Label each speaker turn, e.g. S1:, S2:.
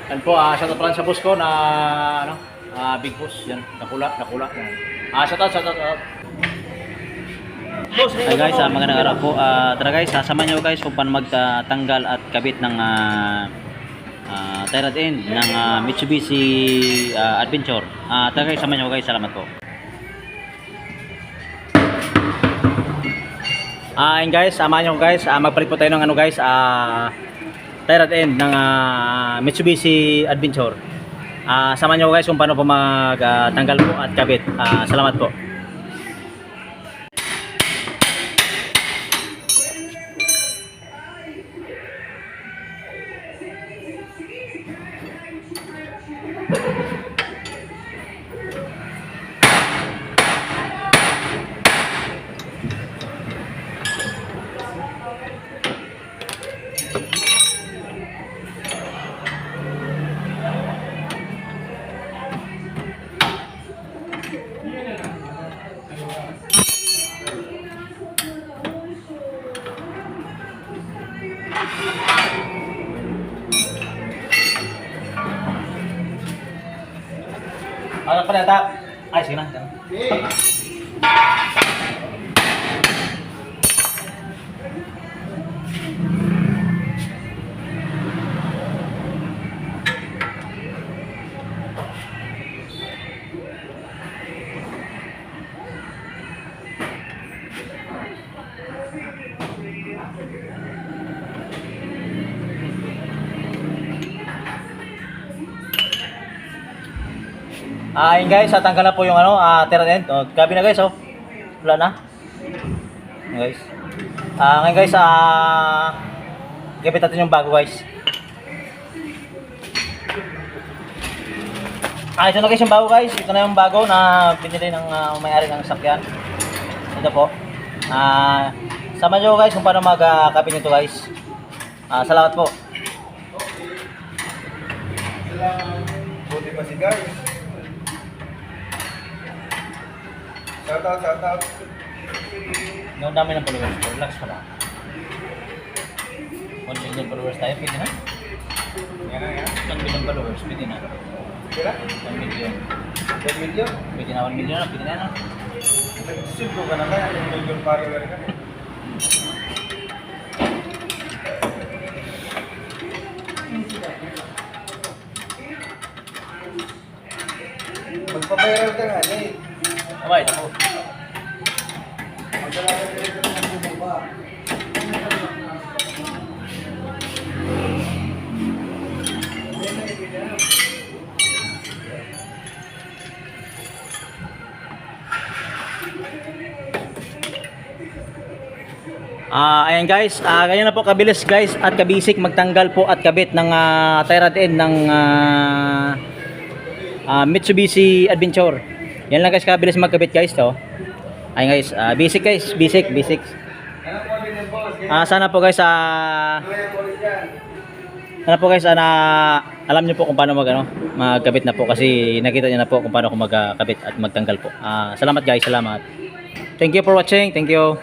S1: Yan po, shoutout pala sa boss ko na ano, big boss yan, nakula yan. Shoutout. Boss,
S2: Hi guys, magandang araw po. Tara guys, sasamahan nyo guys kung paano magtanggal at kabit ng tie rod end ng Mitsubishi Adventure. Tara guys, samahan nyo guys. Salamat po. Ayun guys, samahan nyo guys. Magpalit po tayo ng ano guys, tie rod end ng Mitsubishi Adventure. Samahan nyo guys kung paano po magtanggal po at kabit. Salamat po. Ano pala tap? Ay, sige na. Ayun guys, tanggal na po yung ano, tie rod end. Gabi na guys, wala na. Guys. Ngayon guys, gabit natin yung bago guys. Ito na guys yung bago guys. Ito na yung bago na binili ng may-ari ng sakyan. Ito po. Sama nyo guys kung paano magkabit nito guys. Salamat po.
S3: Buti pa si guys. Shout out.
S1: Ang dami ng followers. Relax ka lang. 1 million followers tayo, pwede na?
S3: Yan.
S1: 1 million followers, pwede na.
S3: Kira?
S1: 1 million.
S3: 10 million?
S1: Pwede na 1 million na, pwede na.
S3: Nag-sip ko ka na kaya, 10 million follower ka. Magpapayaral ka nga, eh.
S1: Abay, ako.
S3: Magdala ka dito ng bumaba.
S2: Ayan guys, ganyan na po kabilis guys at kabisik magtanggal po at kabit ng tie rod end ng Mitsubishi Adventure. Yan lang guys, kabilis magkabit guys to. Ayun guys, basic guys, basic. Sana po guys alam niyo po kung paano magkabit na po kasi nakita niyo na po kung paano magkabit at magtanggal po. Salamat guys, salamat. Thank you for watching. Thank you.